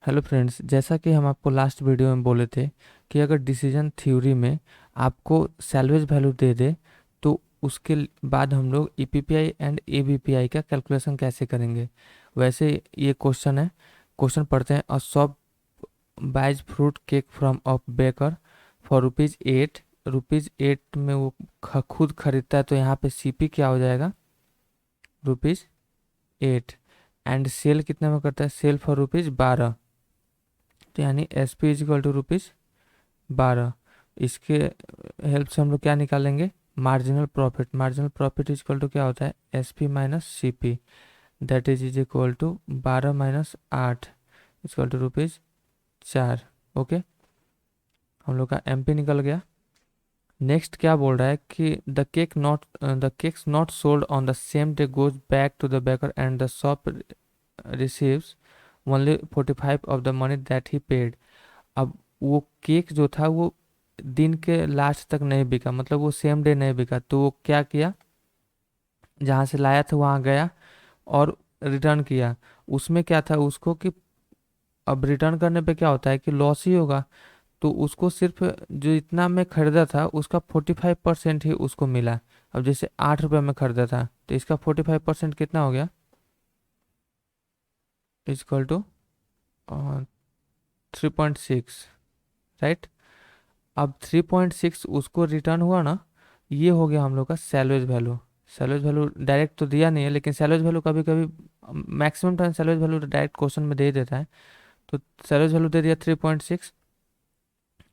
Hello friends, जैसा कि हम आपको लास्ट वीडियो में बोले थे कि अगर डिसीजन थ्योरी में आपको सैल्वेज वैल्यू दे दे तो उसके बाद हम लोग ईपीपीआई एंड एबीपीआई का कैलकुलेशन कैसे करेंगे। वैसे ये क्वेश्चन है। क्वेश्चन पढ़ते हैं। A shop buys fruit cake from of baker for rupees 8। Rupees 8 में वो खुद खरीदता है, तो यहाँ पे सीपी क्या हो जाएगा? रुपीज़ 8। एंड सेल कितने में करता है? Sell for rupees 12। तो यानी S P is equal to rupees 12। इसके हेल्प से हम लोग क्या निकालेंगे? Marginal profit. Marginal profit is equal to क्या होता है? S P minus C P. That is equal to 12 - 8 equal to rupees 4। Okay, हम लोग का एम पी निकल गया। नेक्स्ट क्या बोल रहा है कि the cakes not sold on the same day goes back to the baker and the shop receives only 45 of the money that he paid. अब वो केक जो था वो दिन के लास्ट तक नहीं बिका, मतलब वो सेम डे नहीं बिका, तो वो क्या किया? जहाँ से लाया था वहाँ गया और रिटर्न किया। उसमें क्या था उसको कि अब रिटर्न करने पे क्या होता है कि लॉस ही होगा। तो उसको सिर्फ जो इतना में खरीदा था उसका 45% ही उसको मिला। अब जैसे 8 रुपये में खरीदा था तो इसका 45% कितना हो गया? Is equal to 3.6, right. अब 3.6 उसको रिटर्न हुआ ना, ये हो गया हम लोग का salvage value. Salvage value direct तो दिया नहीं है, लेकिन सैलवेज वैल्यू कभी कभी maximum time salvage value direct question में दे ही देता है। तो सैलवेज वैल्यू दे दिया 3.6।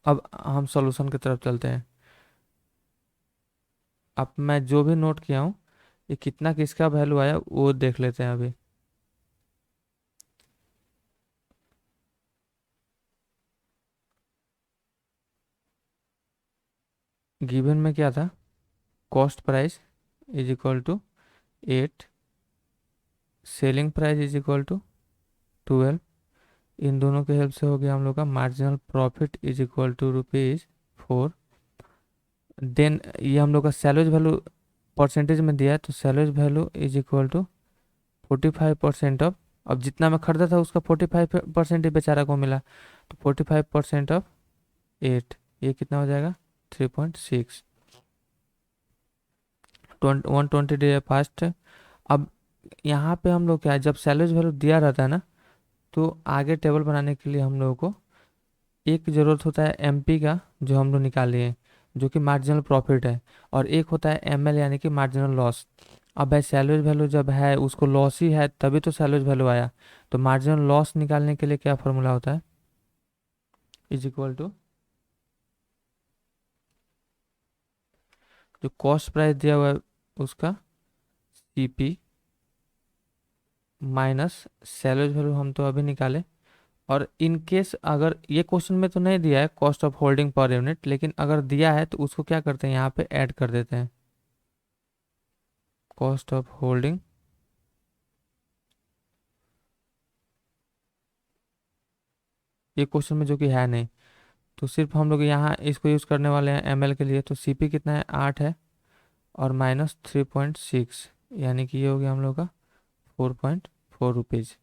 अब हम सॉल्यूशन की तरफ चलते हैं। अब मैं जो भी नोट किया हूँ, ये कितना किसका वैल्यू आया वो देख लेते हैं अभी। गिवन में क्या था? Cost price is equal to 8, selling price is equal to 12। इन दोनों के हेल्प से हो गया हम लोग का marginal profit is equal to rupees 4। Then ये हम लोग का सैलरीज वैल्यू परसेंटेज में दिया है, तो salaries value is equal to 45% of. अब जितना मैं खरीदा था उसका 45% ही बेचारा को मिला, तो 45% ऑफ 8, ये कितना हो जाएगा? 3.6। 120 डे फास्ट। अब यहाँ पे हम लोग क्या है, जब सैलरीज वैल्यू दिया रहता है ना, तो आगे टेबल बनाने के लिए हम लोगों को एक ज़रूरत होता है एमपी का, जो हम लोग निकालिए, जो कि मार्जिनल प्रॉफिट है। और एक होता है एमएल यानी कि मार्जिनल लॉस। अब भाई सैलरीज वैल्यू जब है उसको लॉस ही है तभी तो सैलरीज वैल्यू आया। तो मार्जिनल लॉस निकालने के लिए क्या फॉर्मूला होता है? इज इक्वल टू जो कॉस्ट प्राइस दिया हुआ है उसका सीपी माइनस सैलरीज वैल्यू हम तो अभी निकाले। और इन केस अगर ये क्वेश्चन में तो नहीं दिया है cost of holding per unit, लेकिन अगर दिया है तो उसको क्या करते हैं, यहाँ पे ऐड कर देते हैं। कॉस्ट ऑफ होल्डिंग, ये क्वेश्चन में जो कि है नहीं, तो सिर्फ हम लोग यहाँ इसको यूज़ करने वाले हैं एमएल के लिए। तो सीपी कितना है? 8 है, और माइनस 3.6, यानी कि ये हो गया हम लोग का 4.4 रुपीज़।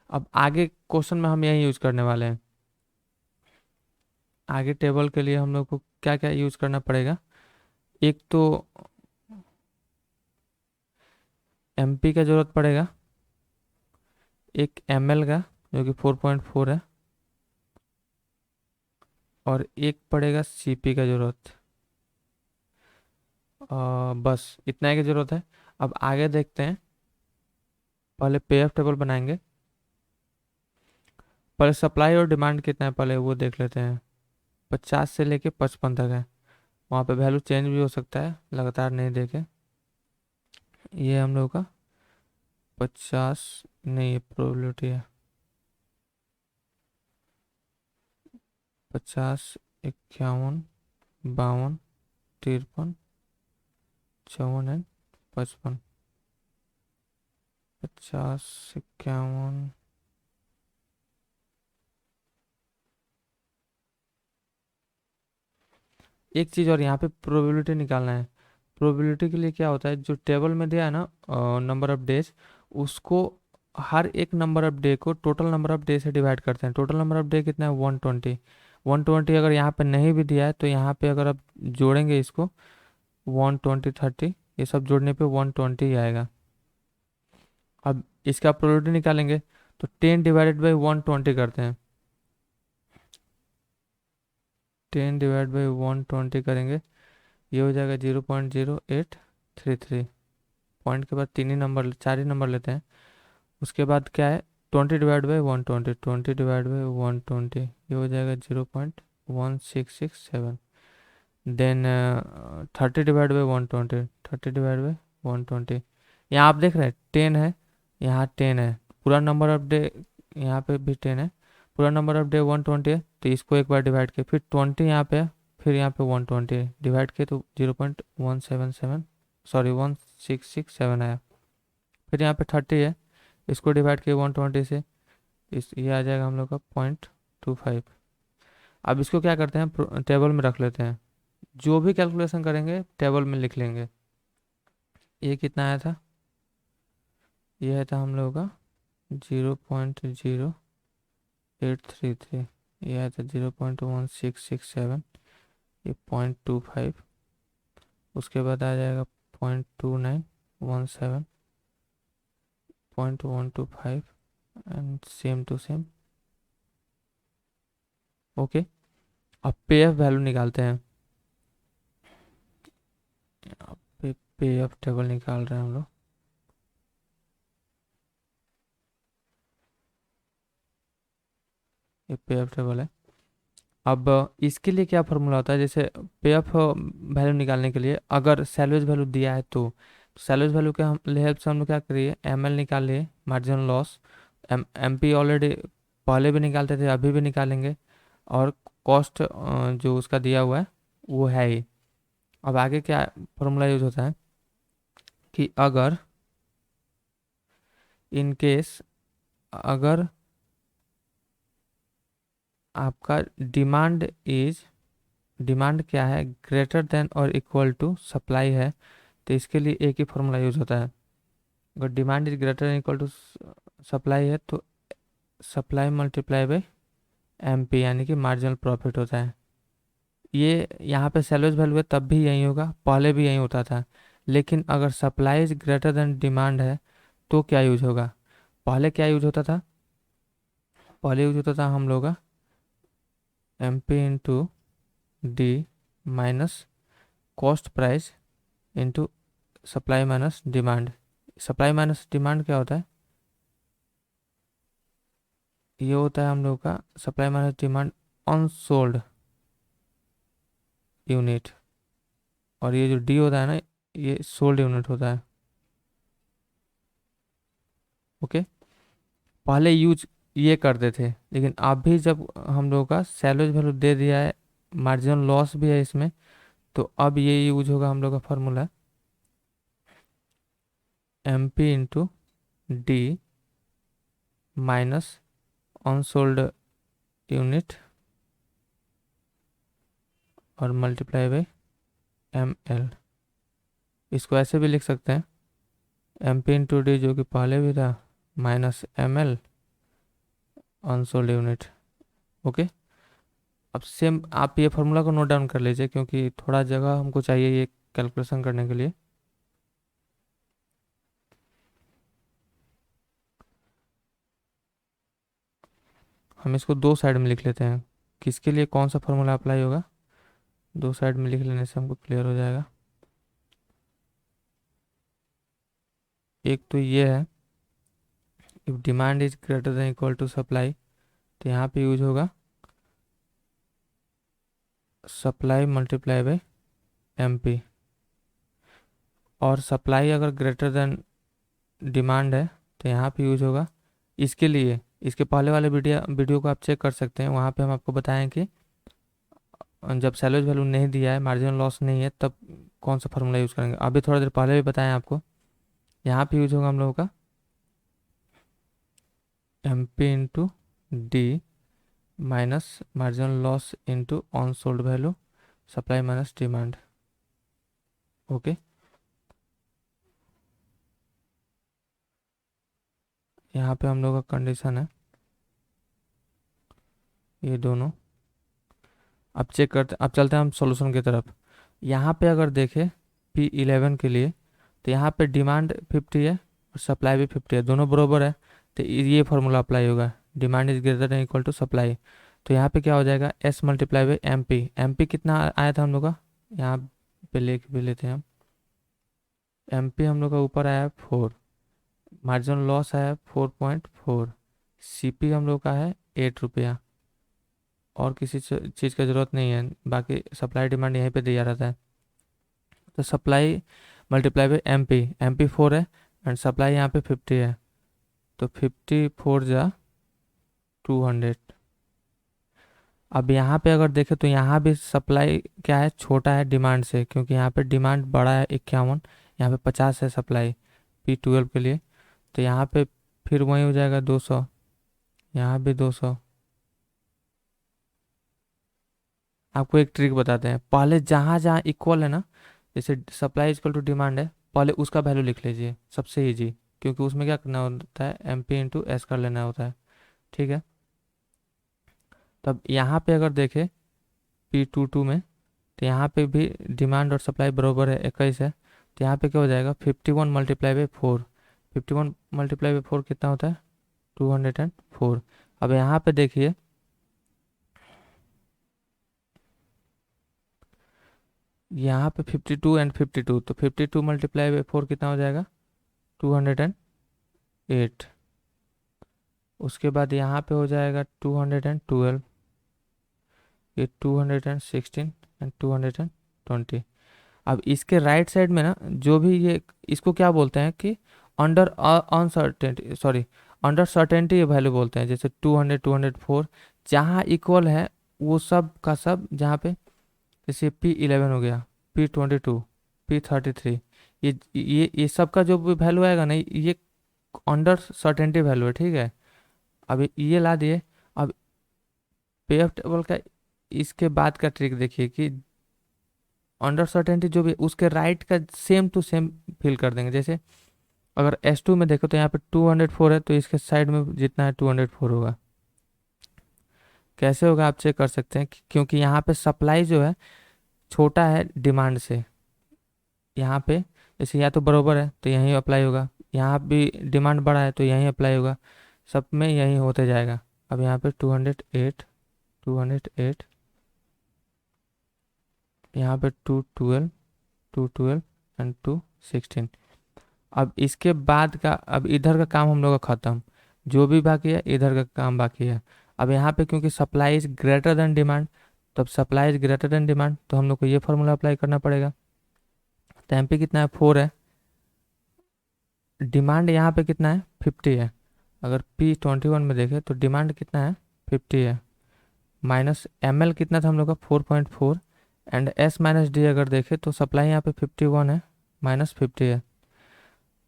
अब आगे क्वेश्चन में हम यही यूज़ करने वाले हैं। आगे टेबल के लिए हम लोग को क्या क्या यूज़ करना पड़ेगा? एक तो एमपी का ज़रूरत पड़ेगा, एक एमएल का जो कि 4.4 है, और एक पड़ेगा सीपी का ज़रूरत। बस इतना ही की ज़रूरत है। अब आगे देखते हैं। पहले पे ऑफ टेबल बनाएंगे। पहले सप्लाई और डिमांड कितना है पहले वो देख लेते हैं। 50 से लेके 55 तक है। वहाँ पे वैल्यू चेंज भी हो सकता है लगातार नहीं देखे। ये हम लोग का 50 नहीं, ये प्रोबेबिलिटी है। 50, 51, 52, 53, 54 एंड 55। 50, 51। एक चीज़ और यहाँ पे प्रोबेबिलिटी निकालना है। प्रोबेबिलिटी के लिए क्या होता है, जो टेबल में दिया है ना नंबर ऑफ डेज, उसको हर एक नंबर ऑफ डे को टोटल नंबर ऑफ डे से डिवाइड करते हैं। टोटल नंबर ऑफ डे कितना है 120। 120 अगर यहाँ पे नहीं भी दिया है तो यहाँ पे अगर आप जोड़ेंगे इसको 120 30 ये सब जोड़ने पे 120 ही आएगा। अब इसका प्रोबेबिलिटी निकालेंगे तो 10 डिवाइडेड बाई 120 करते हैं। 10 डिवाइड बाई 120 करेंगे, ये हो जाएगा 0.0833। पॉइंट के बाद तीन ही नंबर, चार ही नंबर लेते हैं। उसके बाद क्या है 20 डिवाइड बाई 120, 20 डिवाइड बाई 120 ये हो जाएगा 0.1667। Then 30 divide by 120, 30 divide by 120। यहाँ आप देख रहे हैं 10 है, यहाँ 10 है, पूरा नंबर ऑफ डे यहाँ पे भी 10 है, पूरा नंबर ऑफ डे 120 है। तो इसको एक बार डिवाइड किया, फिर 20 यहाँ पे है, फिर यहाँ पे 120 डिवाइड किए तो 0.177 सॉरी 1667 आया। फिर यहाँ पे 30 है, इसको डिवाइड किए 120 से, इस ये आ जाएगा हम लोग का 0.25। अब इसको क्या करते हैं टेबल में रख लेते हैं, जो भी कैलकुलेशन करेंगे टेबल में लिख लेंगे। ये कितना आया था, ये आया था हम लोग का 0.0833, ये आया था 0.1667, ये 0.25, उसके बाद आ जाएगा 0.2917, 0.125 and same to same. Okay, अब पे एफ वैल्यू निकालते हैं। पे एफ टेबल निकाल रहे हैं हम लोग। ये पे एफ टेबल है। अब इसके लिए क्या फार्मूला होता है, जैसे पे एफ वैल्यू निकालने के लिए अगर सैलवेज वैल्यू दिया है तो सैलवेज वैल्यू के हम हेल्प से हम लोग क्या करिए एम एल निकाल लिए, marginal loss. M P already पहले भी निकालते थे, अभी भी निकालेंगे, और कॉस्ट जो उसका दिया हुआ है वो है ही। अब आगे क्या फार्मूला यूज होता है कि अगर इन केस अगर आपका डिमांड क्या है ग्रेटर देन और इक्वल टू सप्लाई है, तो इसके लिए एक ही फार्मूला यूज होता है। अगर demand is greater than equal to supply है तो supply multiply by M P यानी कि मार्जिनल प्रॉफिट होता है। ये यहाँ पे सेल्वेज वैल्यू है तब भी यही होगा, पहले भी यही होता था। लेकिन अगर supply is greater than demand है तो क्या यूज होगा, पहले क्या यूज होता था, पहले यूज होता था हम लोग का M P into D minus cost price into supply minus demand. Supply minus demand क्या होता है, ये होता है हम लोग का supply minus demand unsold unit, और ये जो डी होता है ना ये सोल्ड यूनिट होता है। ओके, पहले यूज ये करते थे, लेकिन अभी जब हम लोग का सैलवेज वैल्यू दे दिया है, मार्जिनल लॉस भी है इसमें, तो अब ये यूज होगा हम लोग का formula M P into D minus unsold unit और मल्टीप्लाई बाई एम एल। इसको ऐसे भी लिख सकते हैं एम पी इंटू डी जो कि पहले भी था minus M L unsold unit. Okay, अब सेम आप ये फार्मूला को नोट डाउन कर लीजिए क्योंकि थोड़ा जगह हमको चाहिए ये कैलकुलेशन करने के लिए। हम इसको दो साइड में लिख लेते हैं, किसके लिए कौन सा फार्मूला अप्लाई होगा, दो साइड में लिख लेने से हमको क्लियर हो जाएगा। एक तो ये है if demand is greater than equal to supply, तो यहाँ पे यूज होगा supply multiply by M P, और सप्लाई अगर ग्रेटर देन डिमांड है तो यहाँ पे यूज होगा, इसके लिए इसके पहले वाले वीडियो को आप चेक कर सकते हैं, वहाँ पे हम आपको बताएं कि जब सैलवेज वैल्यू नहीं दिया है, मार्जिनल लॉस नहीं है, तब कौन सा फार्मूला यूज़ करेंगे। अभी थोड़ा देर पहले भी बताएं आपको, यहाँ पे यूज होगा हम लोगों का M P into D minus marginal loss into unsold value supply minus demand. Okay, यहाँ पे हम लोग का कंडीशन है ये दोनों। अब चेक करते, अब चलते हैं हम सॉल्यूशन की तरफ। यहाँ पे अगर देखें P11 के लिए, तो यहाँ पे डिमांड 50 है और सप्लाई भी 50 है, दोनों बरोबर है। तो ये फार्मूला अप्लाई होगा, demand is greater than equal to supply. तो यहाँ पे क्या हो जाएगा, S मल्टीप्लाई बाई MP कितना आया था हम लोग का, यहाँ पे लिख भी लेते हैं हम। MP हम लोग का ऊपर आया है 4, मार्जिनल लॉस आया है 4.4, CP हम लोग का है 8 रुपया, और किसी चीज़ का ज़रूरत नहीं है, बाकी सप्लाई डिमांड यहीं पे दिया रहता है। तो supply multiply by M P 4 है एंड सप्लाई यहाँ पे 50 है, तो 54 जा 200। अब यहाँ पे अगर देखें तो यहाँ भी सप्लाई क्या है, छोटा है डिमांड से, क्योंकि यहाँ पे डिमांड बड़ा है 51, यहाँ पे 50 है सप्लाई P12 के लिए। तो यहाँ पे फिर वही हो जाएगा 200, यहाँ भी 200। आपको एक ट्रिक बताते हैं, पहले जहाँ जहाँ इक्वल है ना, जैसे सप्लाई इक्वल टू डिमांड है, पहले उसका वैल्यू लिख लीजिए, सबसे इजी, क्योंकि उसमें क्या करना होता है, MP/S कर लेना होता है, ठीक है। तब यहाँ पे अगर देखें P22 में, तो यहाँ पे भी डिमांड और सप्लाई बराबर है, 21 है। तो यहाँ पे क्या हो जाएगा, 51 मल्टीप्लाई बाई 4, 51 मल्टीप्लाई बाई 4 कितना होता है, 204। अब यहाँ पे देखिए, यहाँ पे 52 एंड 52, तो 52 मल्टीप्लाई बाई 4 कितना हो जाएगा, 208। उसके बाद यहाँ पे हो जाएगा 212, ये 216 एंड 220। अब इसके राइट साइड में ना, जो भी ये, इसको क्या बोलते हैं कि under uncertainty, sorry under certainty ये वैल्यू बोलते हैं। जैसे 200 204 जहाँ इक्वल है वो सब का सब, जहाँ पे जैसे P11 हो गया, P22, P33, ये सब का जो भी वैल्यू आएगा ना, ये अंडर सर्टेनिटी वैल्यू है, ठीक है। अब ये ला दिए। अब पे ऑफ टेबल का इसके बाद का ट्रिक देखिए कि अंडर सर्टेनिटी जो भी उसके राइट का सेम टू सेम फिल कर देंगे। जैसे अगर S2 में देखो तो यहाँ पे 204 है, तो इसके साइड में जितना है 204 होगा। कैसे होगा आप चेक कर सकते हैं, क्योंकि यहाँ पे सप्लाई जो है छोटा है डिमांड से। यहाँ पे जैसे या तो बरोबर है तो यहीं अप्लाई होगा, यहाँ भी डिमांड बड़ा है तो यहीं अप्लाई होगा, सब में यहीं होते जाएगा। अब यहाँ पे 208 यहाँ पे 212 एंड 216। अब इसके बाद का, अब इधर का काम हम लोग का ख़त्म, जो भी बाकी है इधर का काम बाकी है। अब यहाँ पे क्योंकि supply is greater than demand, तो अब supply is greater than demand, तो हम लोग को ये फार्मूला अप्लाई करना पड़ेगा। तो MP कितना है, 4 है, डिमांड यहाँ पे कितना है, 50 है। अगर P21 में देखें तो डिमांड कितना है, 50 है, माइनस ML कितना था हम लोग का, 4.4, एंड S-D अगर देखें तो सप्लाई यहाँ पे 51 है, -50 है।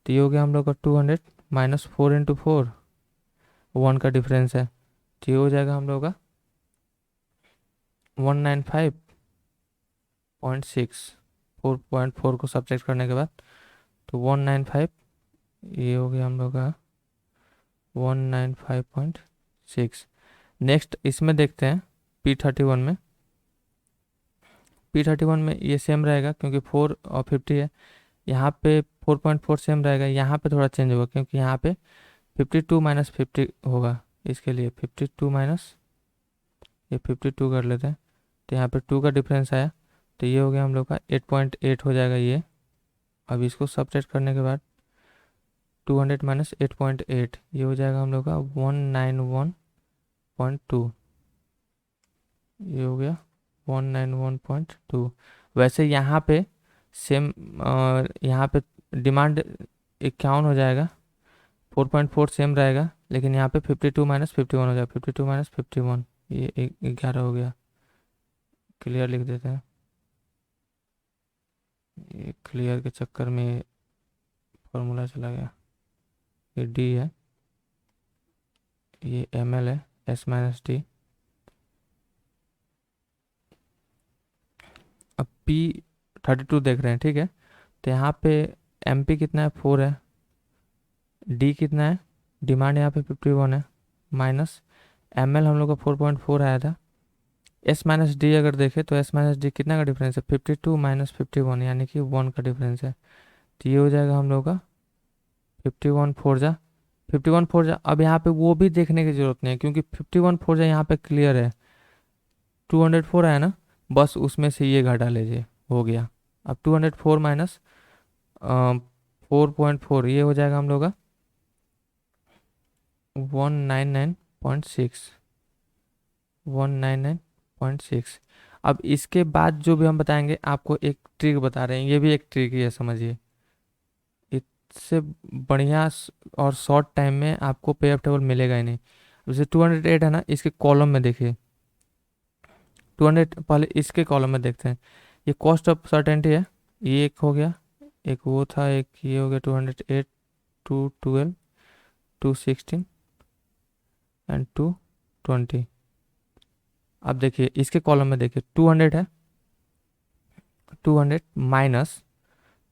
तो ये हो गया हम लोग का 200 -4 × 4, 1 का डिफरेंस है, तो ये हो जाएगा हम लोग का 195.6। 4.4 को सब्ट्रैक्ट करने के बाद तो 195, ये हो गया हम लोग का 195.6। नेक्स्ट इसमें देखते हैं P31 में। P31 में ये सेम रहेगा क्योंकि 4 और 50 है, यहाँ पे 4.4 सेम रहेगा, यहाँ पे थोड़ा चेंज होगा क्योंकि यहाँ पे 52 - 50 होगा। इसके लिए 52 माइनस ये 52 कर लेते हैं, तो यहाँ पे 2 का डिफरेंस आया, तो ये हो गया हम लोग का 8.8 हो जाएगा ये। अब इसको सब्ट्रैक्ट करने के बाद 200 - 8.8, ये हो जाएगा हम लोग का 191.2, ये हो गया 191.2। वैसे यहाँ पे सेम, यहाँ पे डिमांड 51 हो जाएगा, 4.4 सेम रहेगा, लेकिन यहाँ पे 52 - 51 हो जाएगा, 52 - 51, ये 11 हो गया। क्लियर लिख देते हैं, ये क्लियर के चक्कर में फॉर्मूला चला गया। ये D है, ये ML है, S-D। अब P32 देख रहे हैं, ठीक है। तो यहाँ पे MP कितना है, 4 है, D कितना है डिमांड यहाँ पे 51 है, माइनस एम एल हम लोग का 4.4 आया था। एस माइनस डी अगर देखें तो एस माइनस डी कितना का डिफरेंस है, 52 माइनस 51 यानी कि 1 का डिफरेंस है। तो ये हो जाएगा हम लोग का 51 फोर जा 51 फोर जा। अब यहाँ पे वो भी देखने की जरूरत नहीं है क्योंकि 51 फोर जा यहाँ पे क्लियर है, 204 आया ना, बस उसमें से ये घटा लीजिए, हो गया। अब 204 माइनस 4.4 ये हो जाएगा हम लोग का 199.6, 199.6। अब इसके बाद जो भी हम बताएंगे आपको एक ट्रिक बता रहे हैं, ये भी एक ट्रिक ही है समझिए। इससे बढ़िया और शॉर्ट टाइम में आपको पे अप टेबल मिलेगा ही नहीं। जैसे 208 है ना, इसके कॉलम में देखिए, 200 पहले इसके कॉलम में देखते हैं। ये कॉस्ट ऑफ सर्टेनिटी है, ये एक हो गया, एक वो था, एक ये हो गया 208, 212, 216 एंड 220। अब देखिए इसके कॉलम में देखिए 200 है, 200 माइनस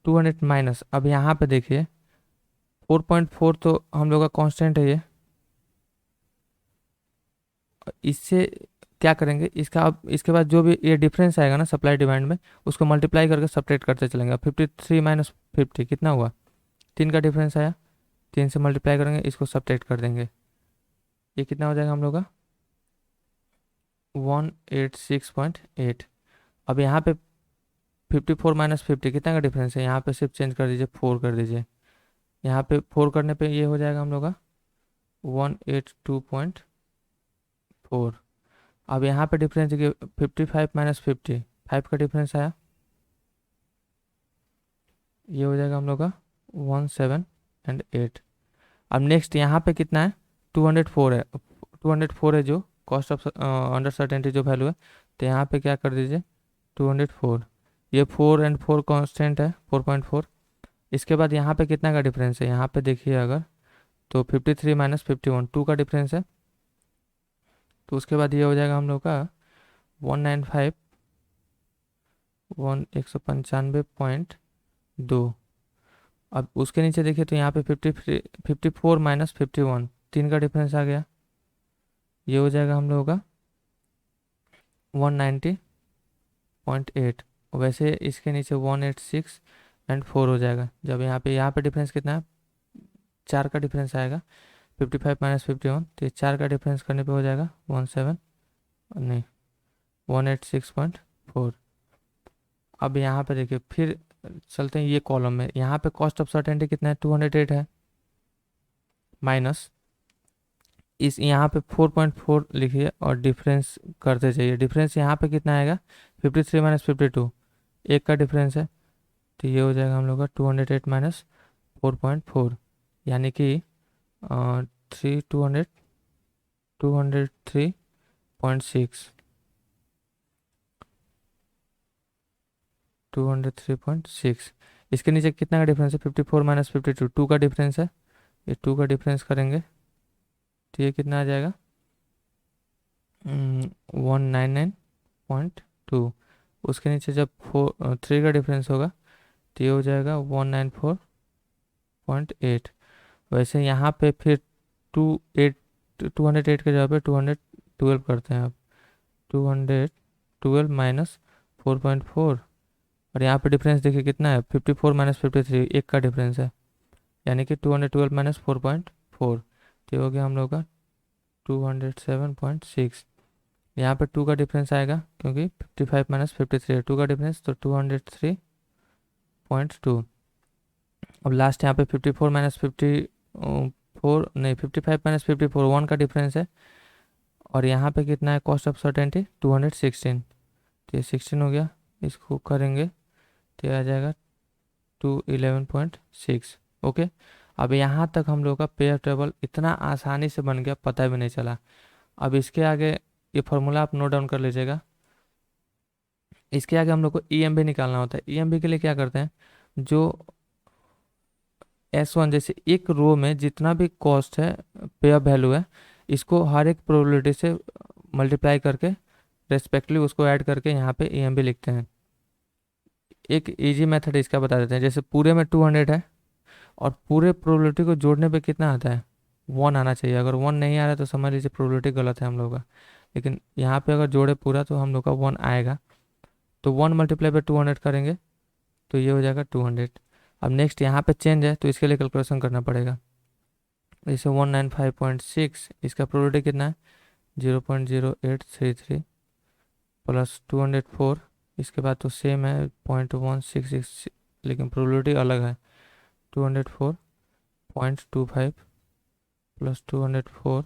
200 माइनस, अब यहाँ पे देखिए 4.4 तो हम लोग का कांस्टेंट है ये। इससे क्या करेंगे, इसका अब इसके बाद जो भी ये डिफरेंस आएगा ना सप्लाई डिमांड में, उसको मल्टीप्लाई करके सब्ट्रैक्ट करते चलेंगे। अब 53 माइनस 50 कितना हुआ, 3 का डिफरेंस आया, 3 से मल्टीप्लाई करेंगे, इसको सब्ट्रैक्ट कर देंगे, ये कितना हो जाएगा हम लोग का 186.8। अब यहाँ पे 54 माइनस 50 कितना का डिफरेंस है, यहाँ पे सिर्फ चेंज कर दीजिए, 4 कर दीजिए, यहाँ पे 4 करने पे ये हो जाएगा हम लोग का 182.4। अब यहाँ पे डिफरेंस देखिए 55 माइनस 50, 5 का डिफरेंस आया, ये हो जाएगा हम लोग का 17 एंड 8। अब नेक्स्ट यहाँ पे कितना है, 204 है, 204 है जो कॉस्ट ऑफ अंडर सर्टेनिटी जो वैल्यू है। तो यहाँ पे क्या कर दीजिए 204, ये 4 एंड 4 कांस्टेंट है 4.4। इसके बाद यहाँ पे कितना का डिफरेंस है, यहाँ पे देखिए अगर तो 53 माइनस 51 2 का डिफरेंस है। तो उसके बाद ये हो जाएगा हम लोग का 195, 195.2। अब उसके नीचे देखिए तो यहाँ पे 54 माइनस 51 3 का डिफरेंस आ गया, ये हो जाएगा हम लोगों का 190.8। वैसे इसके नीचे 186 एंड 4 हो जाएगा। जब यहाँ पे डिफरेंस कितना है, 4 का डिफरेंस आएगा, 55 माइनस 51, तो ये 4 का डिफरेंस करने पे हो जाएगा 17 नहीं 186.4। अब यहाँ पे देखिए फिर चलते हैं ये कॉलम में, यहाँ पे कॉस्ट ऑफ सर्टेनिटी कितना है 208 है, माइनस इस यहाँ पे 4.4 लिखिए और डिफरेंस करते जाइए। डिफरेंस यहाँ पे कितना आएगा 53 माइनस 52, एक का डिफरेंस है, तो ये हो जाएगा हम लोग का 208 माइनस 4.4 यानी कि 203.6, 203.6। इसके नीचे कितना का डिफरेंस है 54 माइनस 52, 2 का डिफरेंस है, ये 2 का डिफरेंस करेंगे तो ये कितना आ जाएगा 199.2। उसके नीचे जब 3 का डिफरेंस होगा तो ये हो जाएगा 194.8। वैसे यहाँ पे फिर 208 के जगह पे 212 करते हैं। अब 212 माइनस 4.4 और यहाँ पे डिफरेंस देखिए कितना है 54 माइनस 53, एक का डिफरेंस है, यानी कि 212 माइनस 4.4, तो हो गया हम लोग का 207.6। यहाँ पे 2 का डिफरेंस आएगा क्योंकि 55 माइनस 53 है, 2 का डिफरेंस तो 203.2। अब लास्ट यहाँ पे 54 माइनस 54 नहीं 55 माइनस 54 1 का डिफरेंस है, और यहाँ पे कितना है कॉस्ट ऑफ सर्टेनिटी 216, तो ये 16 हो गया, इसको करेंगे तो आ जाएगा 211.6। ओके, अब यहाँ तक हम लोग का पेयर टेबल इतना आसानी से बन गया, पता भी नहीं चला। अब इसके आगे ये फॉर्मूला आप नोट डाउन कर लीजिएगा। इसके आगे हम लोग को ईएमबी निकालना होता है। ईएमबी के लिए क्या करते हैं, जो S1 जैसे एक रो में जितना भी कॉस्ट है पेयर वैल्यू है, इसको हर एक प्रोबेबिलिटी से मल्टीप्लाई करके रेस्पेक्टिवली उसको ऐड करके यहाँ पे ईएमबी लिखते हैं। एक इजी मेथड इसका बता देते हैं, जैसे पूरे में 200 है और पूरे प्रोबेबिलिटी को जोड़ने पे कितना आता है 1 आना चाहिए। अगर 1 नहीं आ रहा है तो समझ लीजिए प्रोबेबिलिटी गलत है हम लोग का। लेकिन यहाँ पे अगर जोड़े पूरा तो हम लोग का 1 आएगा। तो 1 मल्टीप्लाई बाई 200 करेंगे तो ये हो जाएगा 200। अब नेक्स्ट यहाँ पे चेंज है तो इसके लिए कैलकुलेशन करना पड़ेगा। जैसे 195.6 इसका प्रोबेबिलिटी कितना है 0.0833 प्लस 204। इसके बाद तो सेम है 0.166 लेकिन प्रोबेबिलिटी अलग है। 204.25 प्लस 204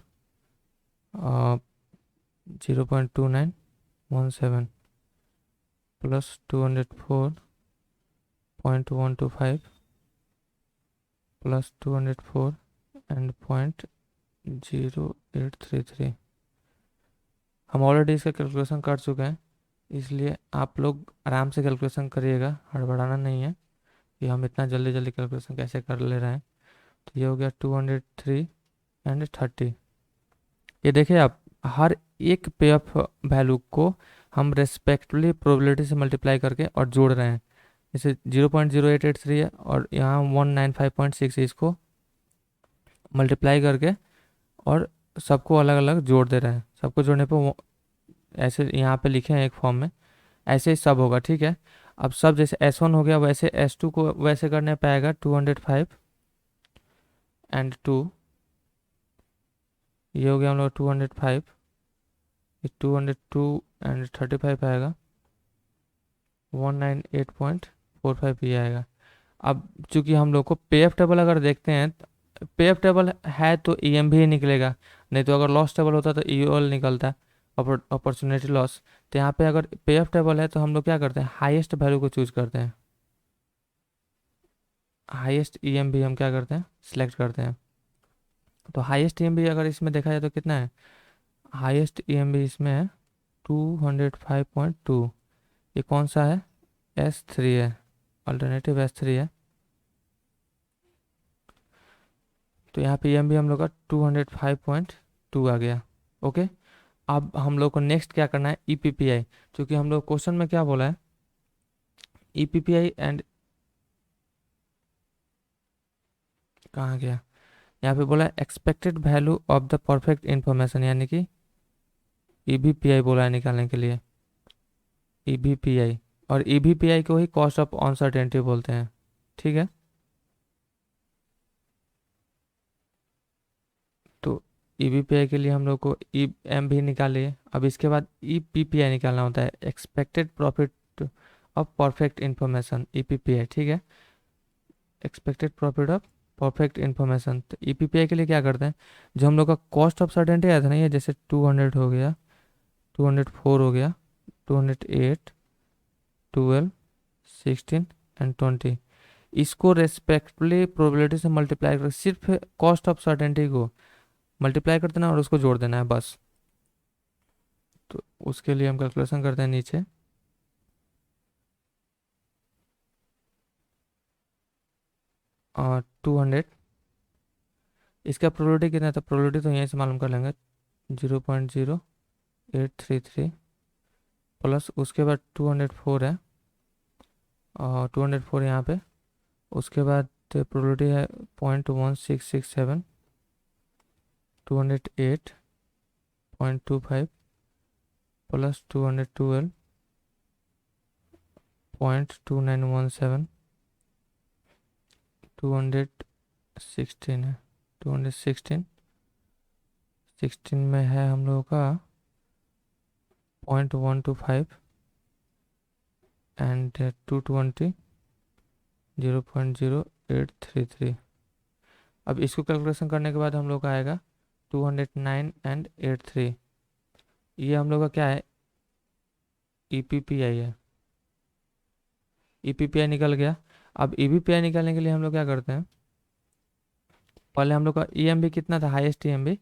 0.2917 प्लस 204.125 प्लस 204 एंड 0.0833। हम ऑलरेडी इसका कैलकुलेशन कर चुके हैं, इसलिए आप लोग आराम से कैलकुलेशन करिएगा, हड़बड़ाना नहीं है कि हम इतना जल्दी जल्दी कैलकुलेशन कैसे कर ले रहे हैं। तो ये हो गया 203 एंड 30। ये देखिए आप, हर एक पे ऑफ वैल्यू को हम रेस्पेक्टिवली प्रोबेबिलिटी से मल्टीप्लाई करके और जोड़ रहे हैं। जैसे 0.0883 है और यहाँ 195.6 इसको मल्टीप्लाई करके और सबको अलग अलग जोड़ दे रहे हैं। सबको जोड़ने पर ऐसे यहाँ पे लिखे हैं एक फॉर्म में, ऐसे ही सब होगा। ठीक है, अब सब जैसे S1 हो गया वैसे S2 को वैसे करने पाएगा 205 एंड 2। ये हो गया हम लोग 205, 202 एंड 35 आएगा 198.45 ये आएगा। अब चूंकि हम लोग को पे एफ टेबल अगर देखते हैं, पे एफ टेबल है तो ई एम भी ही निकलेगा, नहीं तो अगर लॉस टेबल होता तो ई एल निकलता, अपॉर्चुनिटी लॉस। तो यहाँ पे अगर पे एफ टेबल है तो हम लोग क्या करते हैं, हाईएस्ट वैल्यू को चूज करते हैं। हाईएस्ट ई एम भी हम क्या करते हैं, सिलेक्ट करते हैं। तो हाईएस्ट ई एम भी अगर इसमें देखा जाए तो कितना है, हाईएस्ट ई एम भी इसमें है 205.2। ये कौन सा है, S3 है, अल्टरनेटिव S3 है। तो यहाँ पे EMB हम लोग का 205.2 आ गया। ओके, अब हम लोग को नेक्स्ट क्या करना है, EPPI। क्योंकि हम लोग क्वेश्चन में क्या बोला है, EPPI एंड कहाँ गया, यहाँ पे बोला है expected value of the perfect information, यानी कि EBPI बोला है निकालने के लिए, EBPI। और EBPI को ही कॉस्ट ऑफ अनसर्टेनिटी बोलते हैं। ठीक है, तो EBPI के लिए हम लोग को EM भी निकालिए। अब इसके बाद EPPI निकालना होता है, expected profit of perfect information, EPPI। ठीक है, expected profit of perfect information. तो EPPI के लिए क्या करते हैं, जो हम लोग का कॉस्ट ऑफ सर्टेनिटी आया था ना, ये जैसे 200 हो गया, 204 हो गया, 208, 12, 16 एंड 20, इसको रेस्पेक्टिवली प्रोबेबिलिटी से मल्टीप्लाई कर, सिर्फ कॉस्ट ऑफ सर्टेनिटी को मल्टीप्लाई कर देना और उसको जोड़ देना है बस। तो उसके लिए हम कैलकुलेशन करते हैं नीचे, और 200, इसका प्रोबेबिलिटी कितना था, प्रोबेबिलिटी तो यहीं से मालूम कर लेंगे, 0.0833 प्लस उसके बाद 204 है, और 204 यहाँ पे, उसके बाद प्रोबेबिलिटी है 0.1667, 208.25 प्लस 212.2917, 216 है, 216, 16 में है हम लोगों का 0.125 एंड 220, 0.0833। अब इसको कैलकुलेशन करने के बाद हम लोग का आएगा 209 एंड 83। ये हम लोग का क्या है, EPPI है, EPPI निकल गया। अब EBPI निकालने के लिए हम लोग क्या करते हैं, पहले हम लोग का EMB कितना था, हाईएस्ट EMB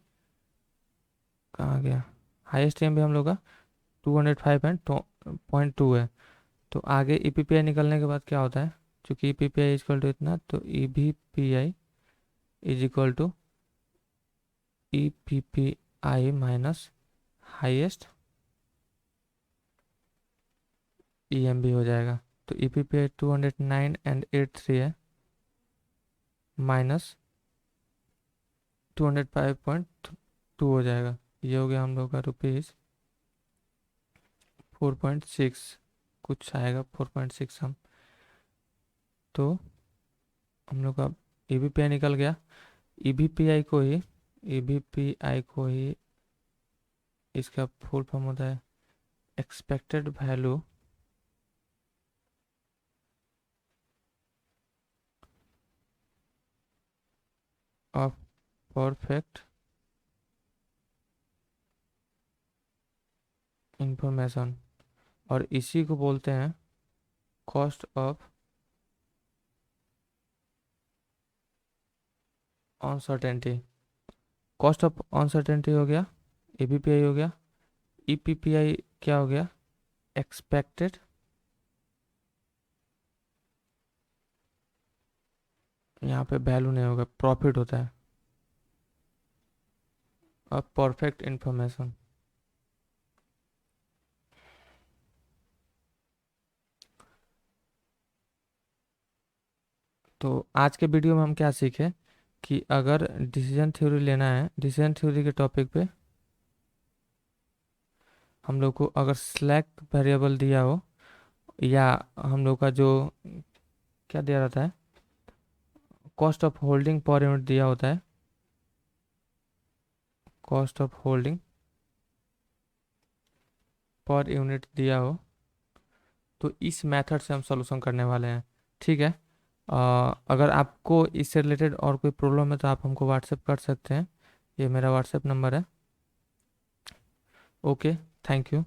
कहाँ गया, हाईएस्ट EMB हम लोग का 205.2 है। तो आगे EPPI निकलने के बाद क्या होता है, चूँकि EPPI इजक्वल टू इतना, तो EBPI is equal to EPPI minus highest EMB हो जाएगा। तो EPPI 209 एंड 83 है, माइनस 205.2 हो जाएगा। ये हो गया हम लोग का ₹4.6 कुछ आएगा, 4.6 हम। तो हम लोग का ईवीपीआई निकल गया। ईवीपीआई को ही इसका फुल फॉर्म होता है expected value of perfect information, और इसी को बोलते हैं cost of uncertainty. Cost of uncertainty हो गया, ईवीपीआई हो गया। ईपीपीआई क्या हो गया? एक्सपेक्टेड, यहाँ पे वैल्यू नहीं होगा, प्रॉफिट होता है ऑफ परफेक्ट इंफॉर्मेशन। तो आज के वीडियो में हम क्या सीखे कि अगर डिसीजन थ्योरी लेना है, डिसीजन थ्योरी के टॉपिक पे हम लोग को अगर स्लैक वेरिएबल दिया हो, या हम लोग का जो क्या दिया रहता है, cost of holding per unit दिया होता है, cost of holding per unit दिया हो, तो इस मेथड से हम सॉल्यूशन करने वाले हैं। ठीक है। अगर आपको इससे रिलेटेड और कोई प्रॉब्लम है तो आप हमको व्हाट्सएप कर सकते हैं, ये मेरा व्हाट्सएप नंबर है। Okay, thank you.